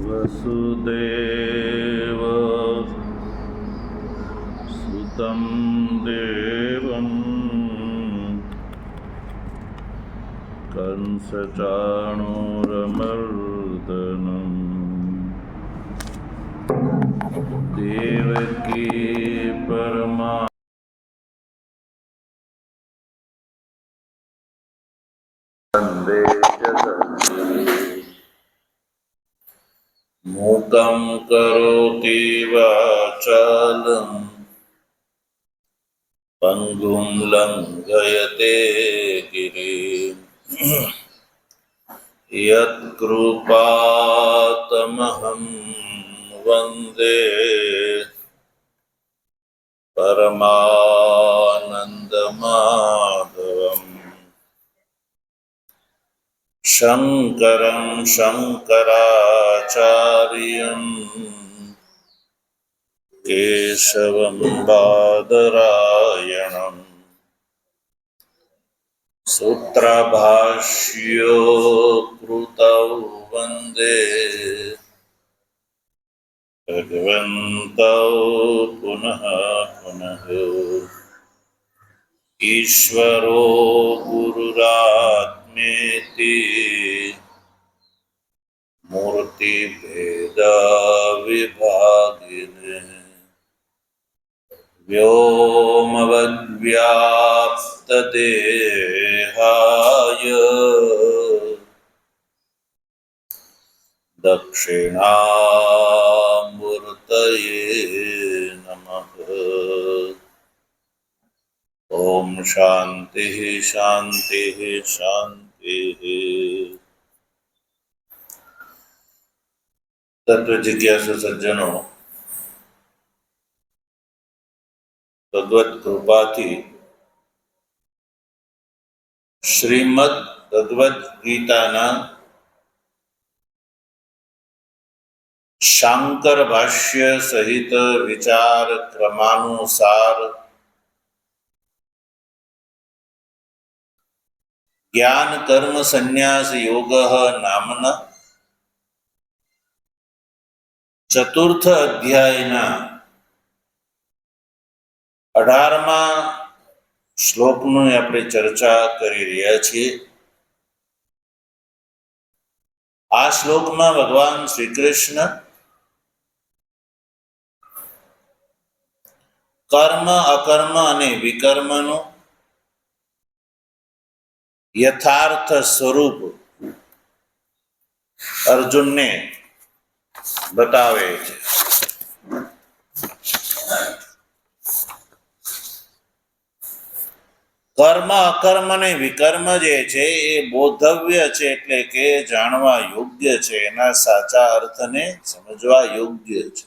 वसुदेव सुतं देवं कंसचाणूरमर्दनम् देवकी परमानन्दे मूकं करोति वाचालं पङ्गुं लङ्घयते गिरिं यत्कृपातमहं वन्दे परमानन्दमाधवम् शङ्करं शङ्कराचार्यं केशवं बादरायणम् सूत्रभाष्यो कृतौ वन्दे भगवन्तौ पुनः पुनः ईश्वरो गुरुरात्मेति मूर्तिभेदविभागिने व्योमवद्व्याप्तदेहाय दक्षिणामूर्तये नमः। ओम शांति शांति शांति। तत्व जिज्ञासु सज्जनों, भगवत कृपाथी श्रीमद भगवद गीताना शांकर भाष्य सहित विचार क्रमानुसार ज्ञान कर्म संन्यास योग नामना चतुर्थ अध्यायना 18मा શ્લોકની આપણે ચર્ચા કરી રહ્યા છીએ। આ શ્લોકમાં ભગવાન શ્રી કૃષ્ણ કર્મ અકર્મ અને વિકર્મનું યથાર્થ સ્વરૂપ અર્જુનને બતાવે છે। કર્મ અકર્મ અને વિકર્મ જે છે એ બોધવ્ય છે, એટલે કે જાણવા યોગ્ય છે, એના સાચા અર્થને સમજવા યોગ્ય છે।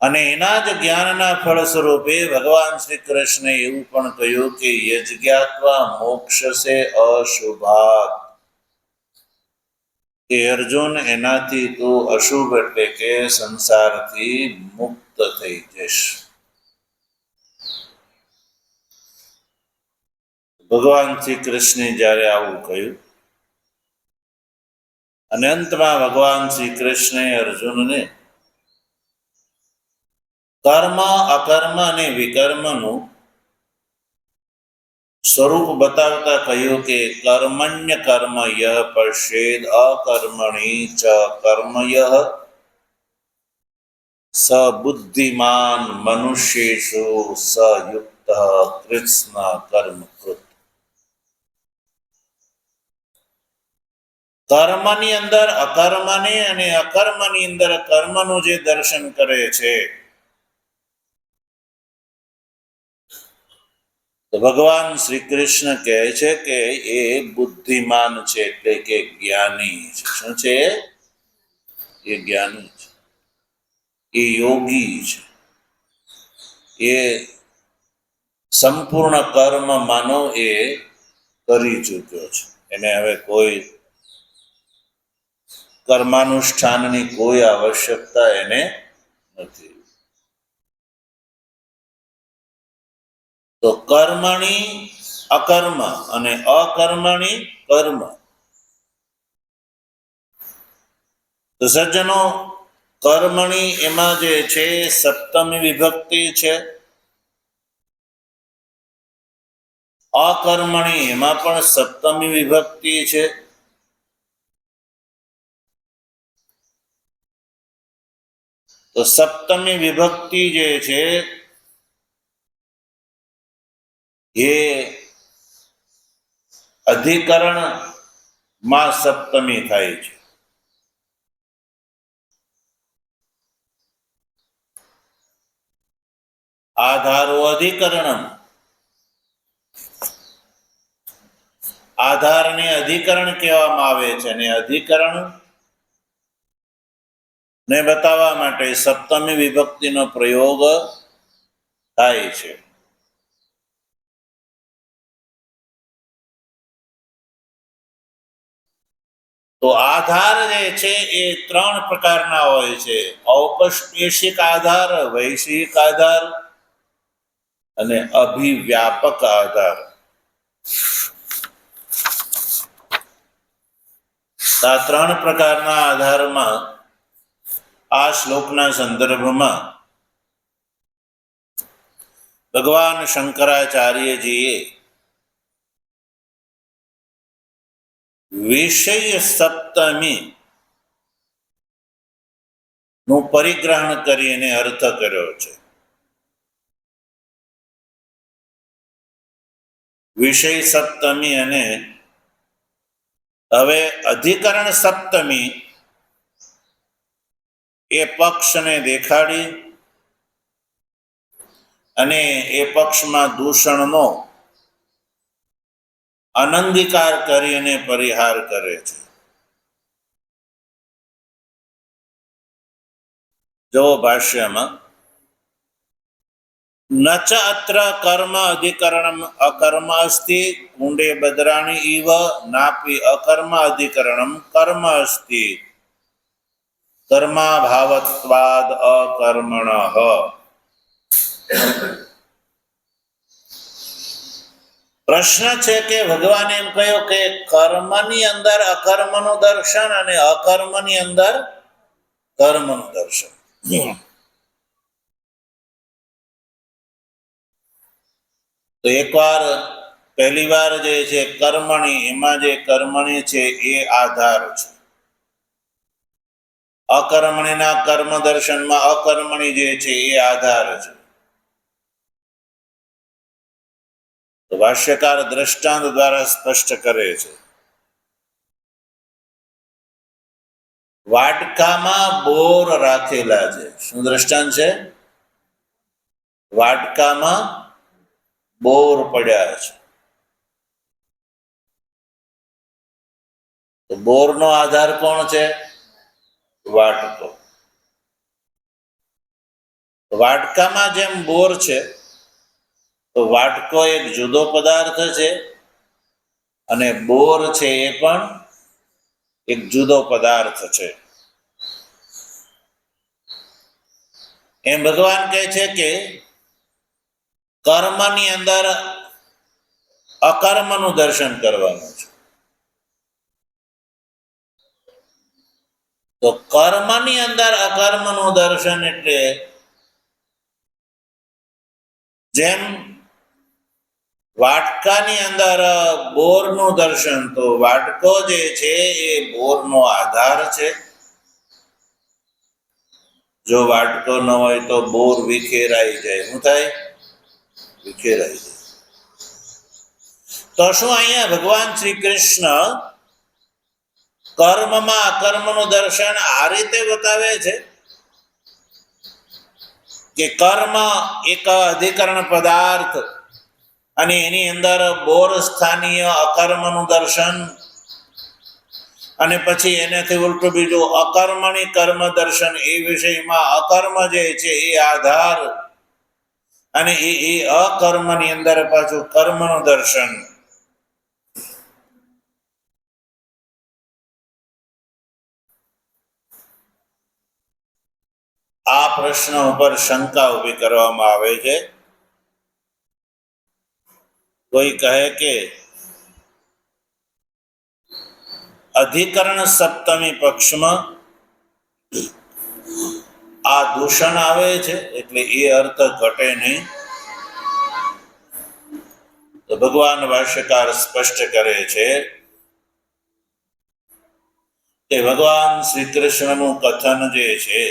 અને એના જ જ્ઞાનના ફળ સ્વરૂપે ભગવાન શ્રી કૃષ્ણે એવું પણ કહ્યું કે યજ્ઞાત્વા મોક્ષસે અશુભાત, કે અર્જુન એનાથી તો અશુભ એટલે કે સંસારથી મુક્ત થઈ જશે। ભગવાન શ્રી કૃષ્ણે જ્યારે આવું કહ્યું અને અંતમાં ભગવાન શ્રી કૃષ્ણે અર્જુનને કર્મ અકર્મ અને વિકર્મનું સ્વરૂપ બતાવતા કહ્યું કે કર્મણ્ય કર્મ યહ પશ્યેદ અકર્મણિ ચ કર્મ યહ સ બુદ્ધિમાન મનુષ્યેષુ સ યુક્ત કૃષ્ણ કર્મ કૃત। કર્મની અંદર અકર્મને અને અકર્મની અંદર કર્મનું જે દર્શન કરે છે તો ભગવાન શ્રી કૃષ્ણ કહે છે કે એ બુદ્ધિમાન છે, એટલે કે જ્ઞાની છે। શું છે? એ જ્ઞાની છે, એ યોગી છે, એ સંપૂર્ણ કર્મ માનો એ કરી ચૂક્યો છે, એને હવે કોઈ કર્માનુષ્ઠાનની કોઈ આવશ્યકતા એને નથી। તો કર્મણી અકર્મ અને અકર્મણી કર્મ, તો સજ્જનો, કર્મણી એમાં જે છે સપ્તમી વિભક્તિ છે, અકર્મણી એમાં પણ સપ્તમી વિભક્તિ છે. તો સપ્તમી વિભક્તિ જે છે એ અધિકરણ માં સપ્તમી થાય છે. આધારો અધિકરણ, આધારને અધિકરણ કહેવામાં આવે છે અને અધિકરણ ને બતાવવા માટે સપ્તમી વિભક્તિનો પ્રયોગ થાય છે. તો આધાર જે છે એ ત્રણ પ્રકારના હોય છે: ઔપસ્પેશિક આધાર, વૈશ્વિક આધાર અને અભિવ્યાપક આધાર. આ ત્રણ પ્રકારના આધારમાં આ શ્લોકના સંદર્ભમાં ભગવાન શંકરાચાર્યજીએ વિષય સપ્તમી નું પરિગ્રહણ કરીને અર્થ કર્યો છે. વિષય સપ્તમી અને હવે અધિકરણ સપ્તમી એ પક્ષને દેખાડી અને એ પક્ષમાં દૂષણનો અનંગીકાર કરીને પરિહાર કરે છે. જો ભાષ્યમાં નચ અત્ર કર્મ અધિકરણમ અકર્મ અસ્તિ કુંડે બદ્રાણી ઇવ નાપી અકર્મ અધિકરણમ કર્મ અસ્તિ કર્માભાવત્વાદ અકર્મણઃ. પ્રશ્ન છે કે ભગવાને એમ કહ્યું કે કર્મની અંદર અકર્મનું દર્શન અને અકર્મની અંદર કર્મનું દર્શન. તો એકવાર પહેલી વાર જે છે કર્મણી, એમાં જે કર્મણી છે એ આધાર છે. અકર્મણીના કર્મ દર્શનમાં અકર્મણી જે છે એ આધાર છે. તો ભાષ્યકાર દ્રષ્ટાંત દ્વારા સ્પષ્ટ કરે છે. વાટકામાં બોર રાખેલા છે. શું દ્રષ્ટાંત છે? વાટકામાં બોર પડ્યા છે. તો બોરનો આધાર કોણ છે? વાટકો. વાટકામાં જેમ બોર છે તો વાટકો એક જુદો પદાર્થ છે અને બોર છે એ પણ એક જુદો પદાર્થ છે. એમ ભગવાન કહે છે કે કર્મની અંદર અકર્મનું દર્શન કરવાનું છે. તો કર્મની અંદર અકર્મનું દર્શન એટલે જેમ વાટકાની અંદર બોરનું દર્શન, તો વાટકો જે છે એ બોરનો આધાર છે. જો વાટકો ન હોય તો બોર વિખેરાઈ જાય. શું થાય? વિખેરાઈ જાય. તો શું અહીંયા ભગવાન શ્રી કૃષ્ણ કર્મમાં અકર્મનું દર્શન આ રીતે બતાવે છે કે કર્મ એક અધિકરણ પદાર્થ અને એની અંદર બોર સ્થાનીય અકર્મનું દર્શન, અને પછી એનાથી ઉલટું બીજું અકર્મણી કર્મ દર્શન, એ વિષયમાં અકર્મ જે છે એ આધાર અને એ અકર્મની અંદર પાછું કર્મનું દર્શન. આ પ્રશ્ન ઉપર શંકા ઉભી કરવામાં આવે છે. કોઈ કહે કે અધિકરણ સપ્તમી પક્ષમાં આ દૂષણ આવે છે એટલે એ અર્થ ઘટે નહીં. તો ભગવાન ભાષ્યકાર સ્પષ્ટ કરે છે કે ભગવાન શ્રી કૃષ્ણનું કથન જે છે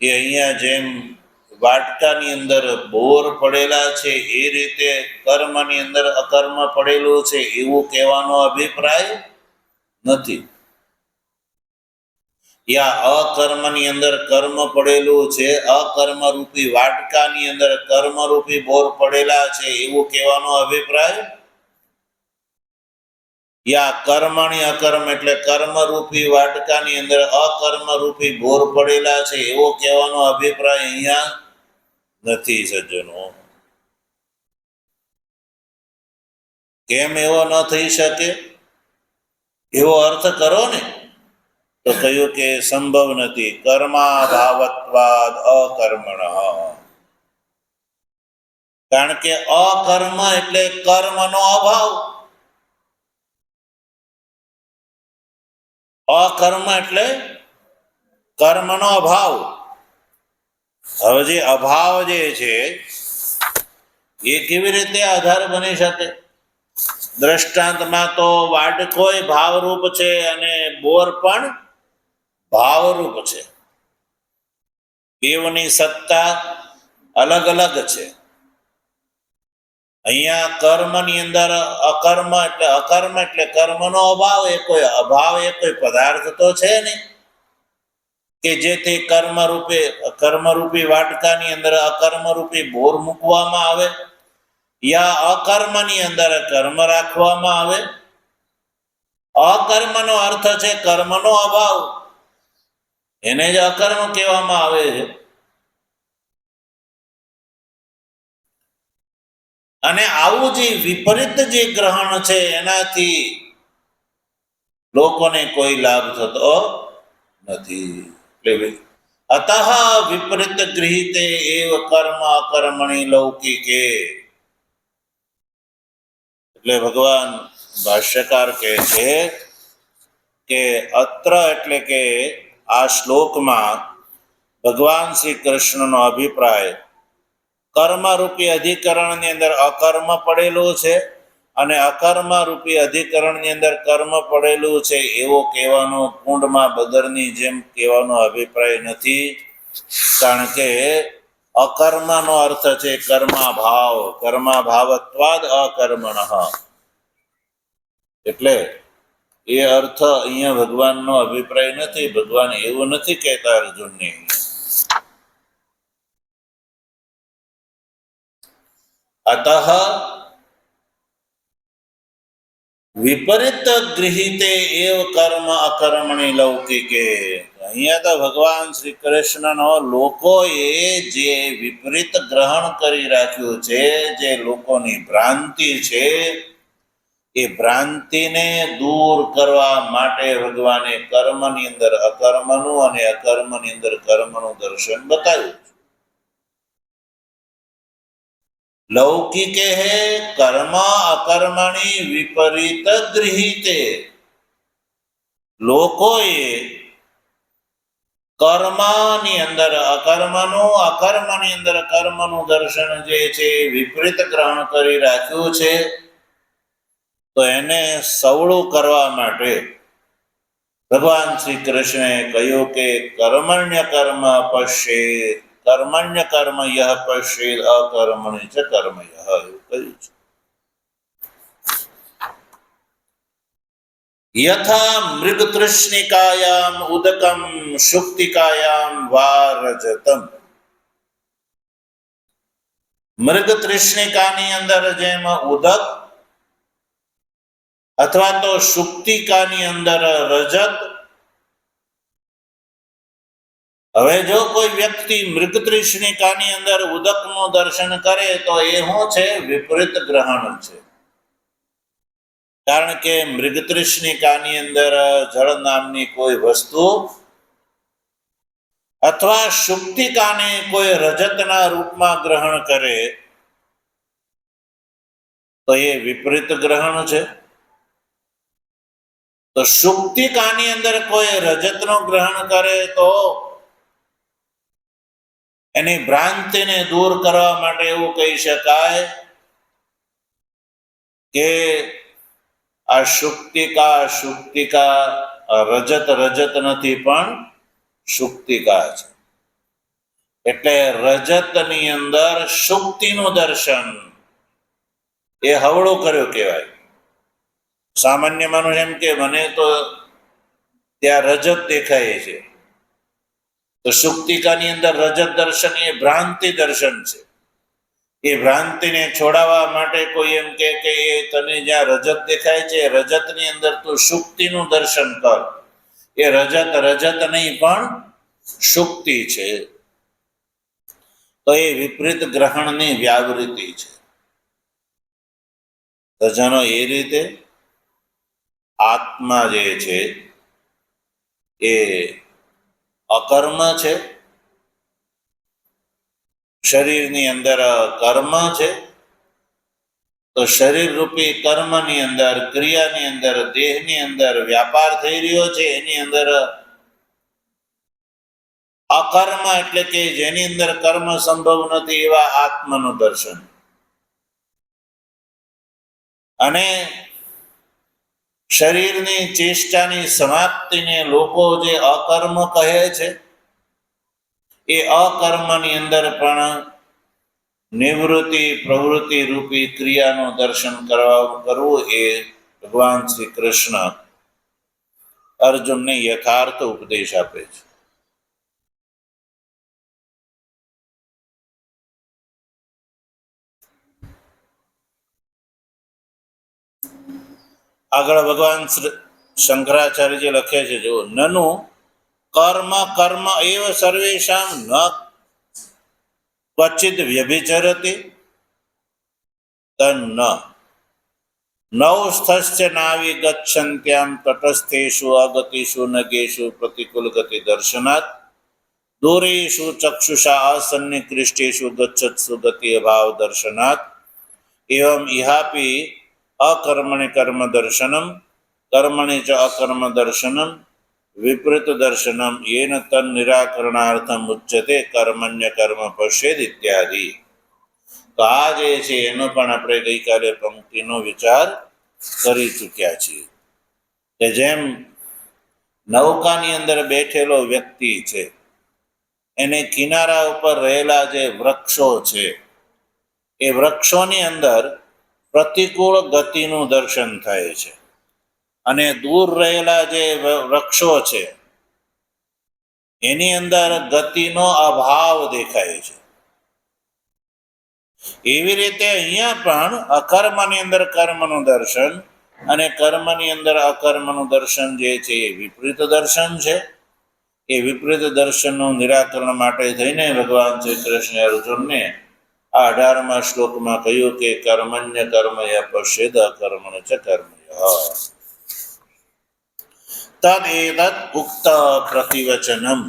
એ અહીંયા જેમ વાટકાની અંદર બોર પડેલા છે એ રીતે કર્મની અંદર અકર્મ પડેલું છે એવું કહેવાનો અભિપ્રાય નથી. યા અકર્મની અંદર કર્મ પડેલું છે, અકર્મ રૂપી વાટકાની અંદર કર્મ રૂપી બોર પડેલા છે એવું કહેવાનો અભિપ્રાય, યા કર્મણી અકર્મ એટલે કર્મ રૂપી વાટકાની અંદર અકર્મ રૂપી બોર પડેલા છે એવો કહેવાનો અભિપ્રાય અહીંયા નથી સજ્જનો. કેમ એવો ન થઈ શકે? એવો અર્થ કરો ને તો કહ્યું કે સંભવ નથી. કર્માભાવત્વાદ અકર્મણ, કારણ કે અકર્મ એટલે કર્મનો અભાવ, અકર્મ એટલે કર્મનો અભાવ. હવે જે અભાવ જે છે એ કેવી રીતે આધાર બની શકે? દ્રષ્ટાંતમાં તો વાડકોય ભાવરૂપ છે અને બોર પણ ભાવરૂપ છે. બેવની સત્તા અલગ અલગ છે. અહીંયા કર્મની અંદર અકર્મ એટલે અકર્મ એટલે કર્મનો અભાવ. એ કોઈ અભાવ, એ કોઈ પદાર્થ તો છે નહીં કે જેથી કર્મરૂપી વાટકાની અંદર અકર્મરૂપી બોર મૂકવામાં આવે યા અકર્મની અંદર કર્મ રાખવામાં આવે. અકર્મનો અર્થ છે કર્મનો અભાવ, એને જ અકર્મ કહેવામાં આવે છે. અને આવું જે વિપરીત જે ગ્રહણ છે એનાથી લોકોને કોઈ લાભ થતો નથી. એટલે અતઃ વિપરીત ગૃહીતે એવ કર્મ અકર્મણી લૌકિકે. એટલે ભગવાન ભાષ્યકાર કહે છે કે અત્ર એટલે કે આ શ્લોકમાં ભગવાન શ્રી કૃષ્ણનો અભિપ્રાય કર્મરૂપી અધિકરણની અંદર અકર્મ પડેલું છે અને અકર્મ રૂપી અધિકરણની અંદર કર્મ પડેલું છે એવો કહેવાનો કુંડમાં બદરની જેમ કહેવાનો અભિપ્રાય નથી. કારણ કે અકર્મનો અર્થ છે કર્માભાવ, કર્માભાવત્વાદ અકર્મણ. એટલે એ અર્થ અહીંયા ભગવાનનો અભિપ્રાય નથી. ભગવાન એવું નથી કહેતા અર્જુનને. અતઃ વિપરીત ગૃહીતે એવ કર્મ અકર્મણી લૌકિકે. અહીંયા તો ભગવાન શ્રી કૃષ્ણનો લોકોએ જે વિપરીત ગ્રહણ કરી રાખ્યું છે, જે લોકોની ભ્રાંતિ છે, એ ભ્રાંતિને દૂર કરવા માટે ભગવાને કર્મની અંદર અકર્મનું અને અકર્મની અંદર કર્મનું દર્શન બતાવ્યું. લૌકિકે હે કર્મ અકર્મણી વિપરીત ગૃહીતે. લોકોએ કર્મની અંદર અકર્મનું, અકર્મની અંદર કર્મનું દર્શન જે છે વિપરીત ગ્રહણ કરી રાખ્યું છે. તો એને સવળું કરવા માટે ભગવાન શ્રી કૃષ્ણે કહ્યું કે કર્મણ્ય કર્મ પશ્યેત, કર્મણ્ય કર્મ યહ પશ્યેત અકર્મણ્ય ચ કર્મ યહ, એવું કહ્યું છે. યથા મૃગતૃષ્ણિકાયામ ઉદકમ શુક્તિકાયામ વા રજતમ. મૃગતૃષ્ણિકાની અંદર જેમ ઉદક અથવા તો શુક્તિકાની અંદર રજત. હવે જો કોઈ વ્યક્તિ મૃગતૃષ્ણિકાની અંદર ઉદકનું દર્શન કરે તો એ શું છે? વિપરીત ગ્રહણ છે. કારણ કે મૃગતૃષ્ણિકાની અંદર જળ નામની કોઈ વસ્તુ અથવા શુક્તિકાને કોઈ રજતના રૂપમાં ગ્રહણ કરે તો એ વિપરીત ગ્રહણ છે. તો સુક્તિકાની અંદર કોઈ રજતનું ગ્રહણ કરે તો એની ભ્રાંતિને દૂર કરવા માટે એવું કહી શકાય કે આ સુક્તિકા રજત નથી પણ સુક્તિકા છે. એટલે રજતની અંદર સુક્તિનું દર્શન એ હવળું કર્યું કહેવાય. સામાન્ય માણસ એમ કે મને તો ત્યાં રજત દેખાય છે, તો સુક્તિકાની અંદર રજત દર્શન એ ભ્રાંતિ દર્શન છે. એ ભ્રાંતિને છોડાવવા માટે કોઈ એમ કે એ તને જ્યાં રજત દેખાય છે રજતની અંદર તું સુક્તિનું દર્શન કર. એ રજત નહીં પણ સુક્તિ છે. તો એ વિપરીત ગ્રહણની વ્યાવૃત્તિ છે. તો જાણો એ રીતે આત્મા જે છે એ અકર્મ છે, શરીરની અંદર કર્મ છે. તો શરીર રૂપી કર્મની અંદર, ક્રિયાની અંદર, દેહની અંદર વ્યાપાર થઈ રહ્યો છે. એની અંદર અકર્મ એટલે કે જેની અંદર કર્મ સંભવ નથી એવા આત્માનું દર્શન. અને શરીરની ચેષ્ટાની સમાપ્તિને લોકો જે અકર્મ કહે છે, એ અકર્મની અંદર પણ નિવૃત્તિ પ્રવૃત્તિ રૂપી ક્રિયાનું દર્શન કરવું એ ભગવાન શ્રી કૃષ્ણ અર્જુનને યથાર્થ ઉપદેશ આપે છે. આગળ ભગવાન શંકરાચાર્યજી લખે છે, જો નનુ કર્મ એવ સર્વેષાં ન ક્વચિદ વ્યભિચરતિ તન્ન નૌસ્થશ્ચ નાવિ ગચ્છન્ત્યામ તટસ્થેષુ અગતિષુ નગેષુ પ્રતિકૂલ ગતિ દર્શનાત દૂરેષુ ચક્ષુષા આસન્નિકૃષ્ટેષુ ગચ્છત્સુ ગતિ અભાવ દર્શનાત એવં ઇહાપી અકર્મણિ કર્મ દર્શનમ કર્મણિ ચ અકર્મ દર્શનમ વિપરીત દર્શનમ येन તન નિરાકરણાર્થમ ઉચ્યતે કર્મણ્ય કર્મ પશ્યેદ ઇત્યાદિ. તો આ જે છે એનો પણ આપણે ગઈકાલે પંક્તિનો વિચાર કરી ચૂક્યા છીએ કે જેમ નૌકાની અંદર બેઠેલો વ્યક્તિ છે, એને કિનારા ઉપર રહેલા જે વૃક્ષો છે એ વૃક્ષોની અંદર પ્રતિકૂળ ગતિનું દર્શન થાય છે, અને દૂર રહેલા જે વૃક્ષો છે એની અંદર ગતિનો અભાવ દેખાય છે. એવી રીતે અહીંયા પણ અકર્મની અંદર કર્મનું દર્શન અને કર્મની અંદર અકર્મનું દર્શન જે છે એ વિપરીત દર્શન છે. એ વિપરીત દર્શનનું નિરાકરણ માટે થઈને ભગવાન શ્રી કૃષ્ણ અર્જુનને આ 18મા શ્લોકમાં કહ્યું કે કર્મણ્ય કર્મય પશ્યેદ અકર્મણ્ય ચ કર્મય તદેતદ ઉક્ત પ્રતિવચનમ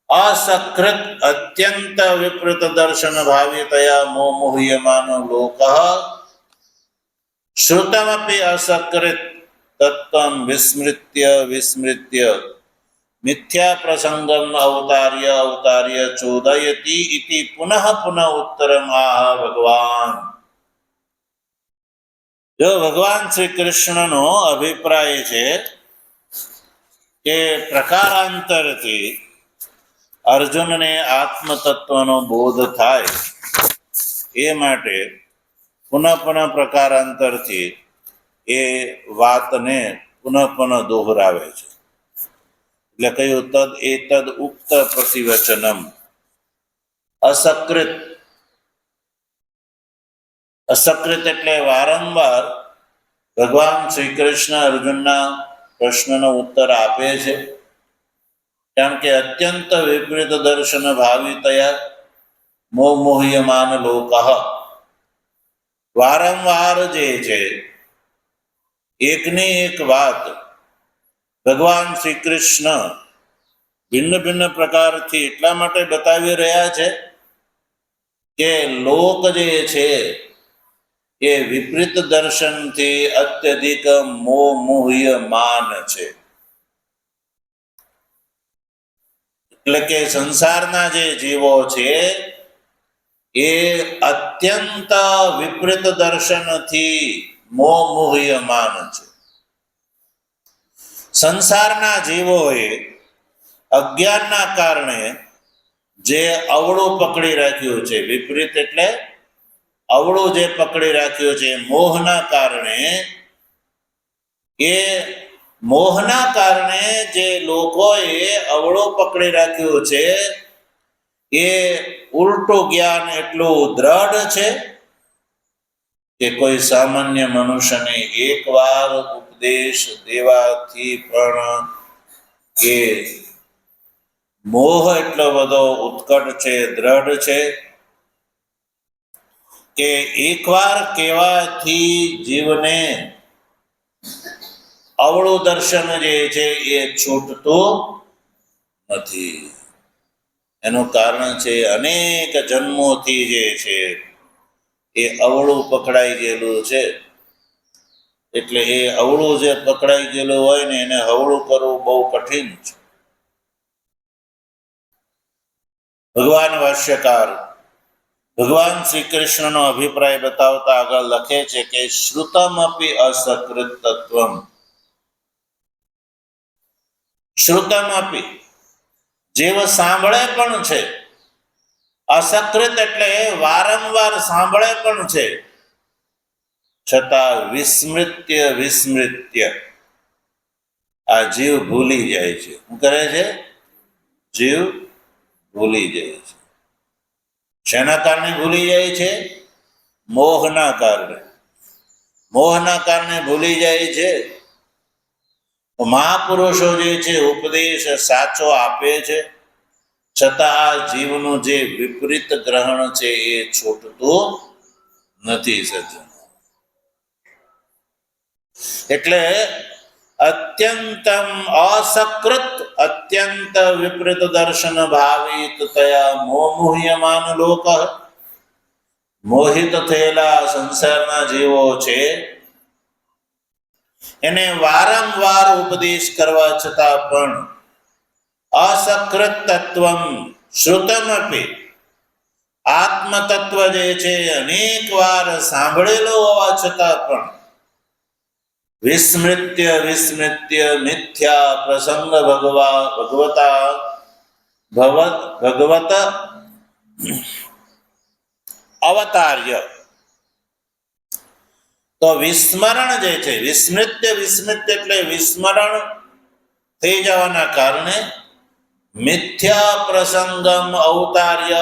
અસકૃત અત્યંત વિપરીત દર્શન ભાવિતયા મોહ્યમાનો લોકઃ શ્રુતમપી અસકૃત તત્વં વિસ્મૃત્ય મિથ્યા પ્રસંગમ અવતાર્ય ચોદયતિ ઇતિ પુનઃ ઉત્તરમ આહ ભગવાન. જો ભગવાન શ્રી કૃષ્ણનો અભિપ્રાય છે કે પ્રકારાંતરથી અર્જુનને આત્મતત્વનો બોધ થાય એ માટે પુનઃ પ્રકારાંતરથી એ વાતને પુનઃ દોહરાવે છે. એટલે કહ્યું તદ ઉક્ત પ્રતિવચનમ અસકૃત એટલે વારંવાર ભગવાન શ્રી કૃષ્ણ અર્જુનના પ્રશ્નનો ઉત્તર આપે છે, કારણ કે અત્યંત વિપરીત દર્શન ભાવિતયા મોહ્યમાન લોકઃ વારંવાર જે છે એકની એક વાત ભગવાન શ્રી કૃષ્ણ ભિન્ન પ્રકારથી એટલા માટે બતાવી રહ્યા છે કે લોક જે છે એ વિપરીત દર્શનથી અત્યધિક મોહમુહ્યમાન છે. એટલે કે સંસારના જે જીવો છે એ અત્યંત વિપરીત દર્શનથી મોહમુહ્યમાન છે. સંસારના જીવોએ અજ્ઞાનના કારણે જે અવળું પકડી રાખ્યું છે, વિપરીત એટલે અવળું જે પકડી રાખ્યું છે, મોહના કારણે જે લોકોએ અવળું પકડી રાખ્યું છે એ ઉલટું જ્ઞાન એટલું દ્રઢ છે કે કોઈ સામાન્ય મનુષ્યને એકવાર ઉપદેશ દેવાથી પણ એ મોહ એટલો બધો ઉત્કટ છે, દ્રઢ છે કે એકવાર કહેવાથી જીવને અવળું દર્શન જે છે એ છૂટતું નથી. એનું કારણ છે અનેક જન્મોથી જે છે એ અવળું પકડાઈ ગયેલું છે. એટલે એ અવળું જે પકડાઈ ગયેલું હોય ને એને હવળું કરવું બહુ કઠિન છે. ભગવાન ભાષ્યકાર ભગવાન શ્રી કૃષ્ણનો અભિપ્રાય બતાવતા આગળ લખે છે કે શ્રુતમપી અસકૃત તત્વમ. શ્રુતમપી જેવ સાંભળે પણ છે, અસકૃત એટલે વારંવાર સાંભળે પણ છે, છતાં વિસ્મૃત્ય આ જીવ ભૂલી જાય છે. શું કરે છે? જીવ ભૂલી જાય છે. શેના કારણે ભૂલી જાય છે? મોહના કારણે. મોહના કારણે ભૂલી જાય છે. મહાપુરુષો જે છે ઉપદેશ સાચો આપે છે, છતાં આ જીવનું જે વિપરીત ગ્રહણ છે એ છૂટતું નથી સજ્જન. એટલે અત્યંતમ અસકૃત અત્યંત વિપરીત દર્શન ભાવિત તયા મોહમુહ્યમાન લોક. મોહિત થયેલા સંસારના જીવો છે એને વારંવાર ઉપદેશ કરવા છતાં પણ અસકૃત તત્વમ શ્રુતમપી આત્મ તત્વ જે છે અનેક વાર સાંભળેલો હોવા છતાં પણ વિસ્મૃત્ય મિથ્યા પ્રસંગ ભગવત અવતાર્ય. તો વિસ્મરણ જે છે, વિસ્મૃત્ય એટલે વિસ્મરણ થઈ જવાના કારણે મિથ્યા પ્રસંગમ અવતાર્ય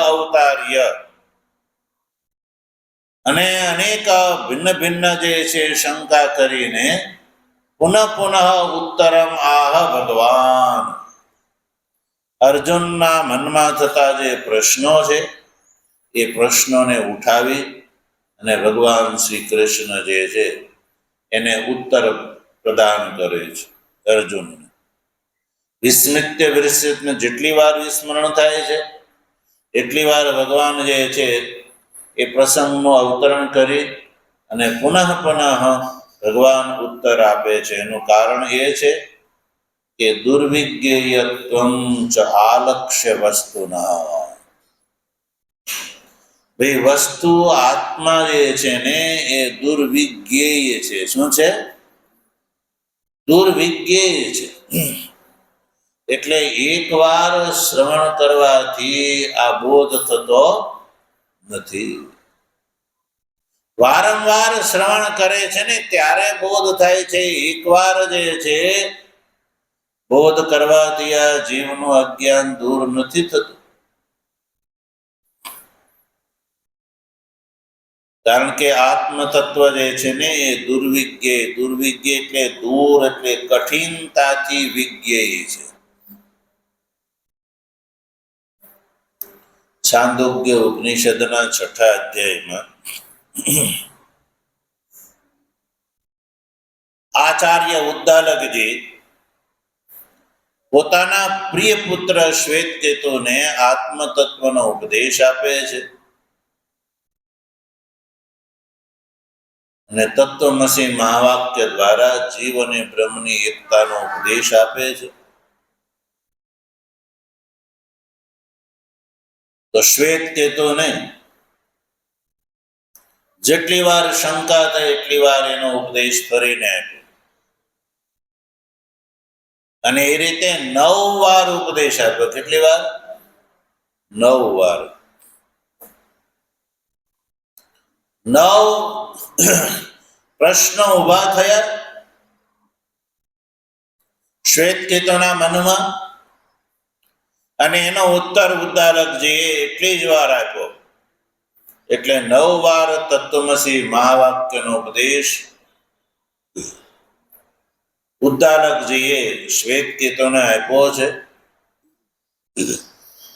અને અનેક ભિન્ન જે છે શંકા કરીને પુનઃ ઉત્તરમ આહ ભગવાન. અર્જુનના મનમાં થતા જે પ્રશ્નો છે એ પ્રશ્નોને ઉઠાવી અને ભગવાન શ્રી કૃષ્ણ જે છે એને ઉત્તર પ્રદાન કરે છે અર્જુનને. વિસ્મૃત્યને જેટલી વાર વિસ્મરણ થાય છે એટલી વાર ભગવાન જે છે એ પ્રસંગનું અવતરણ કરી અને પુનઃ ભગવાન ઉત્તર આપે છે. એનું કારણ એ છે કે દુર્વિજ્ઞેયત્વં ચ આલક્ષ્ય વસ્તુના. ભાઈ વસ્તુ આત્મા જે છે ને એ દુર્વિજ્ઞેય છે. શું છે? દુર્વિજ્ઞેય છે. એટલે એકવાર શ્રવણ કરવાથી આ બોધ થતો નથી. વારંવાર શ્રવણ કરે છે ને ત્યારે બોધ થાય છે. એકવાર જે છે બોધ કરવાથી આ જીવનું અજ્ઞાન દૂર નથી થતું. કારણ કે આત્મ તત્વ જે છે ને એ દુર્વિજ્ઞ એટલે દૂર એટલે કઠિનતાથી વિજ્ઞેય છે. છાંદોગ્ય ઉપનિષદના 6થા અધ્યાયમાં આચાર્ય ઉદ્દાલકજી પોતાના પ્રિય પુત્ર શ્વેતકેતુને આત્મ તત્વનો ઉપદેશ આપે છે. અને તત્વમસી મહાવાક્ય દ્વારા જીવ અને બ્રહ્મની એકતાનો ઉપદેશ આપે છે. તો શ્વેત કેતુને જેટલી વાર શંકા થાય એટલી વાર એનો ઉપદેશ કરીને આપ્યો, અને એ રીતે 9 વાર ઉપદેશ આપ્યો. કેટલી વાર? 9 વાર. 9 પ્રશ્નો ઉભા થયા શ્વેત કેતુના મનમાં, અને એનો ઉત્તર ઉદ્દાલકજીએ એટલી જ વાર આપ્યો. એટલે 9 વાર તત્વમસી મહાવાક્યનો ઉપદેશ ઉદ્દાલકજીએ શ્વેત કેતુને આપ્યો છે.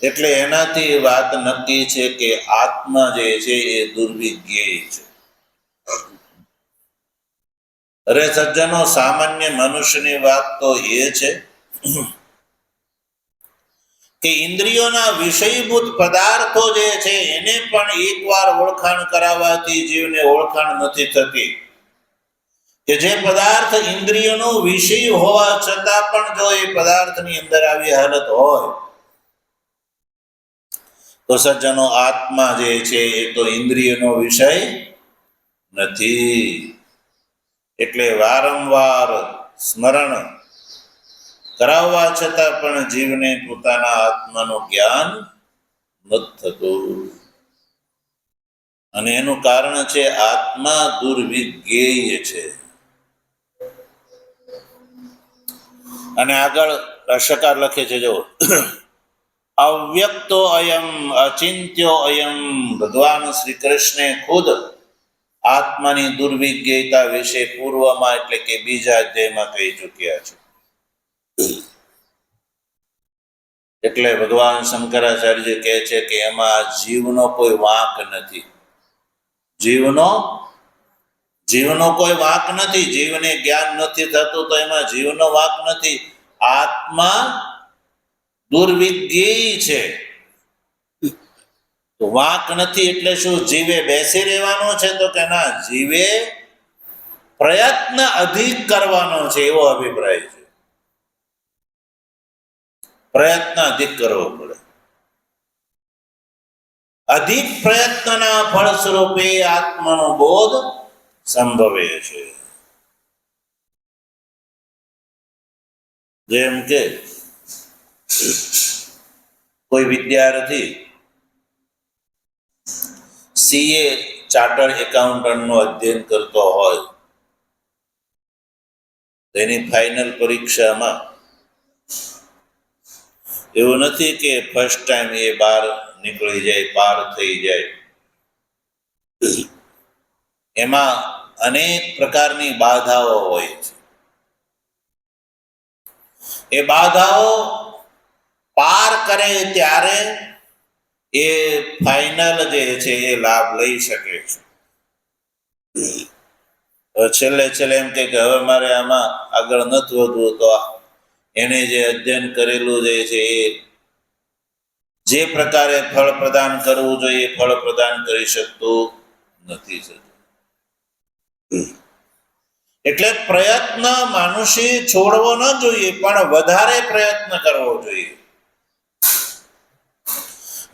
એટલે એનાથી વાત નક્કી છે કે આત્મા જે છે એ દુર્વિજ્ઞેય છે. અરે સજ્જનો, સામાન્ય મનુષ્યની વાત તો એ છે કે ઇન્દ્રિયોના વિષયભૂત પદાર્થો જે છે એને પણ એકવાર ઓળખાણ કરાવવાથી જીવને ઓળખાણ નથી થતી. કે જે પદાર્થ ઇન્દ્રિયોનો વિષય હોવા છતાં પણ જો એ પદાર્થની અંદર આવી હાલત હોય તો સજ્જનો, આત્મા જે છે એ તો ઇન્દ્રિયનો વિષય નથી. એટલે વારંવાર સ્મરણ કરાવવા છતાં પણ જીવને પોતાના આત્માનું જ્ઞાન નથી થતું. અને એનું કારણ છે આત્મા દુર્વિજ્ઞેય છે. અને આગળ ભાષ્યકાર લખે છે, જો અવ્યક્તો અયમ અચિંત્યો અયમ. ભગવાન શ્રી કૃષ્ણે ખુદ આત્માની દુર્વિજ્ઞેયતા વિશે પૂર્વમાં એટલે કે બીજા અધ્યાયમાં કહી ચૂક્યા છે. એટલે ભગવાન શંકરાચાર્ય કહે છે કે એમાં જીવનો કોઈ વાંક નથી. જીવનો કોઈ વાંક નથી. જીવને જ્ઞાન નથી થતું તો એમાં જીવનો વાંક નથી. આત્મા દુર્વિજ્ઞેય છે. તો વાંક નથી એટલે શું? જીવે બેસી રહેવાનો છે? તો કે ના, જીવે પ્રયત્ન અધિક કરવાનો છે, એવો અભિપ્રાય છે. પ્રયત્ન અધિક કરવો પડે. અધિક પ્રયત્નના ફળ સ્વરૂપે આત્માનો બોધ સંભવે છે. જેમ કે કોઈ વિદ્યાર્થી CA ચાર્ટર્ડ એકાઉન્ટન્ટનું અધ્યયન કરતો હોય, તેની ફાઇનલ પરીક્ષામાં એવું નથી કે ફર્સ્ટ ટાઈમ એ બહાર નીકળી જાય, પાર થઈ જાય. એમાં અનેક પ્રકારની બાધાઓ હોય છે. એ બાધાઓ પાર કરે ત્યારે એ ફાઇનલ જે છે એ લાભ લઈ શકે છે. છેલ્લે એમ કે હવે મારે આમાં આગળ નથી વધવું, તો એને જે અધ્યયન કરેલું જે છે એ જે પ્રકારે ફળ પ્રદાન કરવું જોઈએ ફળ પ્રદાન કરી શકતું નથી. એટલે પ્રયત્ન મનુષ્ય છોડવો ન જોઈએ, પણ વધારે પ્રયત્ન કરવો જોઈએ.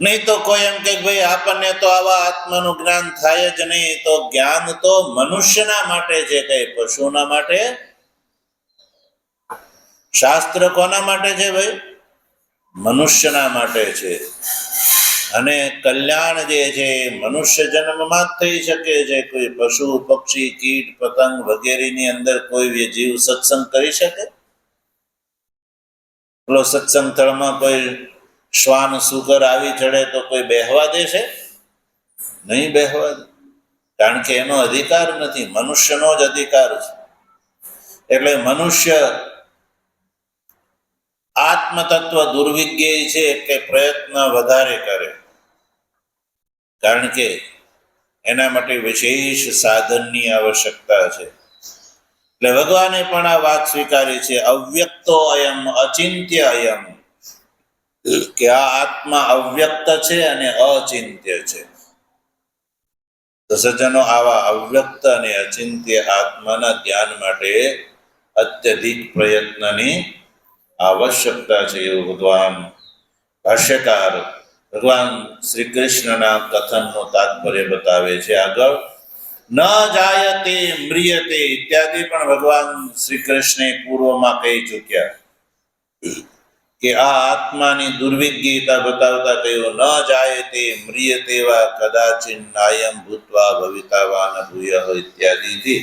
નહીં તો કોઈ એમ કે ભાઈ આપણને તો આવા આત્માનું જ્ઞાન થાય જ નહીં. તો જ્ઞાન તો મનુષ્યના માટે છે, કઈ પશુના માટે? શાસ્ત્ર કોના માટે છે ભાઈ? મનુષ્યના માટે છે. અને કલ્યાણ જે છે મનુષ્ય જન્મમાં જ થઈ શકે છે. કોઈ પશુ પક્ષી કીટ પતંગ વગેરેની અંદર કોઈ જીવ સત્સંગ કરી શકે? પેલો સત્સંગ સ્થળમાં કોઈ શ્વાન સુગર આવી ચડે તો કોઈ બેહવા દેશે? નહીં બેહવા દે, કારણ કે એનો અધિકાર નથી. મનુષ્યનો જ અધિકાર છે. એટલે મનુષ્ય આત્મતત્વ દુર્વિજ્ઞેય છે, એટલે પ્રયત્ન વધારે કરે, કારણ કે એના માટે વિશેષ સાધનની આવશ્યકતા છે. એટલે ભગવાને પણ આ વાત સ્વીકારી છે, અવ્યક્તો અયમ અચિંત્ય અયમ, કે આ આત્મા અવ્યક્ત છે અને અચિંત્ય છે. તો સજ્જનો, આવા અવ્યક્ત અને અચિંત્ય આત્માના જ્ઞાન માટે અત્યધિક પ્રયત્નની આવશ્યકતા છે એવું ભગવાન ભાષ્યકાર ભગવાન શ્રી કૃષ્ણના કથનનું તાત્પર્ય બતાવે છે. આગળ ન જાયતે મ્રિયતે ઇત્યાદિ પણ ભગવાન શ્રી કૃષ્ણે પૂર્વમાં કહી ચૂક્યા કે આ આત્માની દુર્વિજ્ઞતા બતાવતા કહ્યું, ન જાયતે મ્રિયતે વા કદાચિન નાયમ ભૂત્વા ભવિતાવાન ભૂયઃ ઇત્યાદિથી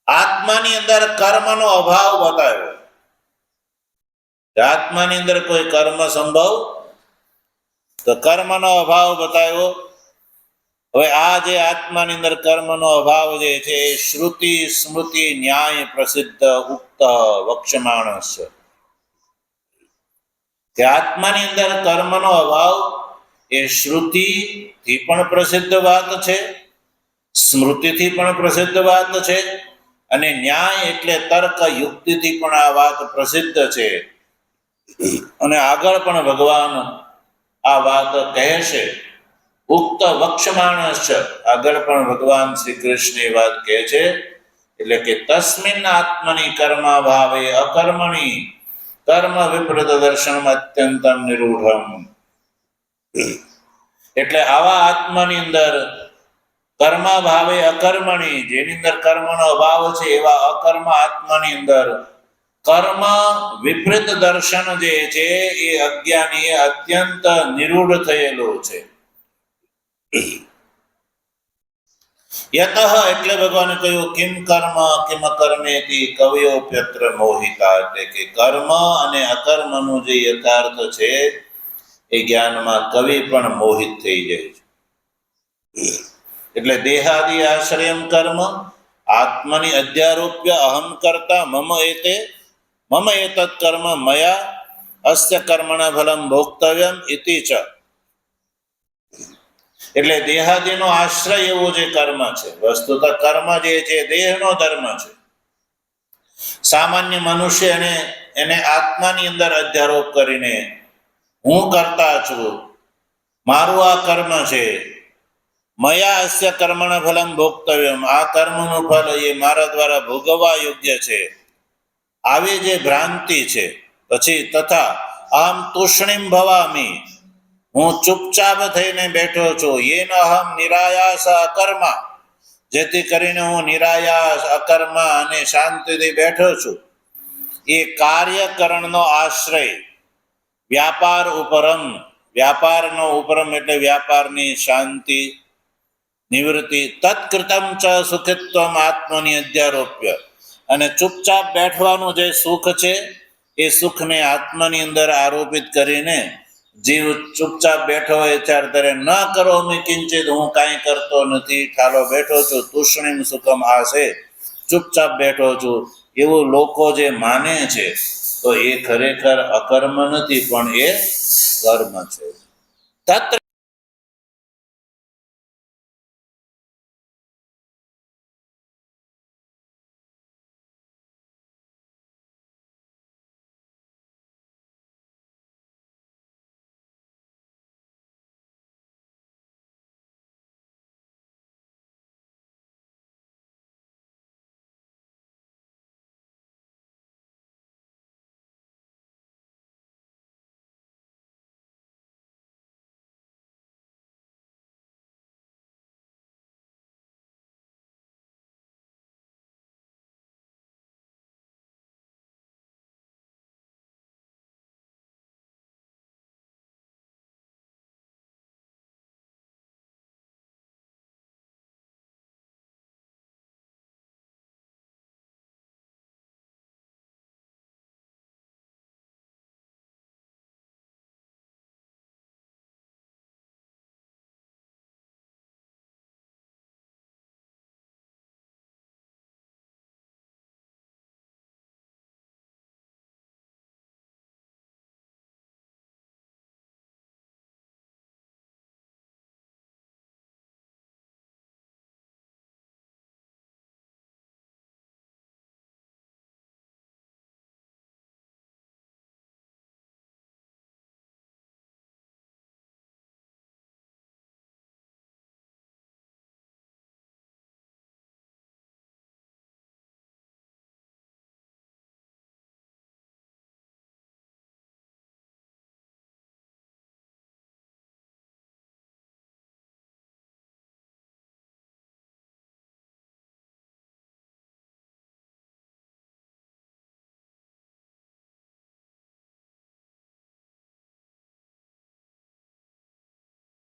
આત્માની અંદર કર્મનો અભાવ બતાવ્યો. આત્માની અંદર કોઈ કર્મ સંભવ, તો કર્મનો અભાવ બતાવ્યો. હવે આ જે આત્માની અંદર કર્મનો અભાવ જે છે એ શ્રુતિ સ્મૃતિ ન્યાય પ્રસિદ્ધ ઉક્ત વક્ષ્યમાણ છે કે આત્માની અંદર કર્મનો અભાવ એ શ્રુતિથી પણ પ્રસિદ્ધ વાત છે, સ્મૃતિથી પણ પ્રસિદ્ધ વાત છે, અને ન્યાય એટલે તર્ક યુક્તિથી પણ આ વાત પ્રસિદ્ધ છે. અને આગળ પણ ભગવાન આ વાત કહે છે. ઉક્ત વક્ષ્યમાણશ્ચ, આગળ પણ ભગવાન શ્રી કૃષ્ણ વાત કહે છે, એટલે કે તસ્મિન આત્મની કર્માભાવે અકર્મણી કર્મ વિપરીત દર્શન અત્યંતમ નિરૂઢમ. એટલે આવા આત્માની અંદર કર્માભાવે અકર્મણી, જેની અંદર કર્મનો અભાવ છે એવા અકર્મ આત્માની અંદર કર્મ વિપરીત દર્શન જે છે એ અજ્ઞાની અત્યંત નિરૂઢ થયેલું છે. યતઃ એટલે ભગવાને કહ્યું કિમ કર્મ કિમ અકર્મેતિ કવયોપ્યત્ર મોહિતા, એટલે કે કર્મ અને અકર્મનું જે યથાર્થ છે એ જ્ઞાનમાં કવિ પણ મોહિત થઈ જાય છે. એટલે દેહાદિ આશ્રયમ કર્મ આત્મની અધ્યારોપ્ય અહમ કરતા મમ એતત કર્મ મયા અસ્ય કર્મણા ફલમ ભોક્તવ્યમ ઇતિ ચ. એટલે દેહાદિનો આશ્રય એવો જે કર્મ છે, વસ્તુત કર્મ જે છે દેહનો ધર્મ છે. સામાન્ય મનુષ્ય એને આત્માની અંદર અધ્યારોપ કરીને હું કરતા છું, મારું આ કર્મ છે, મયા અસ્ય કર્મણા ફલમ ભોક્તવ્યમ, આ કર્મનું ફલ એ મારા દ્વારા ભોગવવા યોગ્ય છે, આવી જે ભ્રાંતિ છે. પછી તથા અહમ તુષ્ણીમ ભવામી, હું ચૂપચાપ થઈને બેઠો છું, યેન અહમ નિરાયાસ અકર્મા, જેથી કરીને હું નિરાયાસ અકર્મા અને શાંતિથી બેઠો છું. એ કાર્યકરણનો આશ્રય વ્યાપાર ઉપરમ, વ્યાપારનો ઉપરમ એટલે વ્યાપારની શાંતિ નિવૃત્તિ, તત્કૃતમ ચ સુખિત્વમ આત્મની અધ્યારોપ્ય, અને ચૂપચાપ બેઠવાનું જે સુખ છે એ સુખને આત્માની અંદર આરોપિત કરીને જીવ ચૂપચાપ બેઠો હોય ત્યારે ન કરો મેં કિંચિત, હું કાંઈ કરતો નથી, ઠાલો બેઠો છું, તુષ્ણીમ સુખમ આશે, ચૂપચાપ બેઠો છું, એવું લોકો જે માને છે તો એ ખરેખર અકર્મ નથી પણ એ કર્મ છે. તત્ર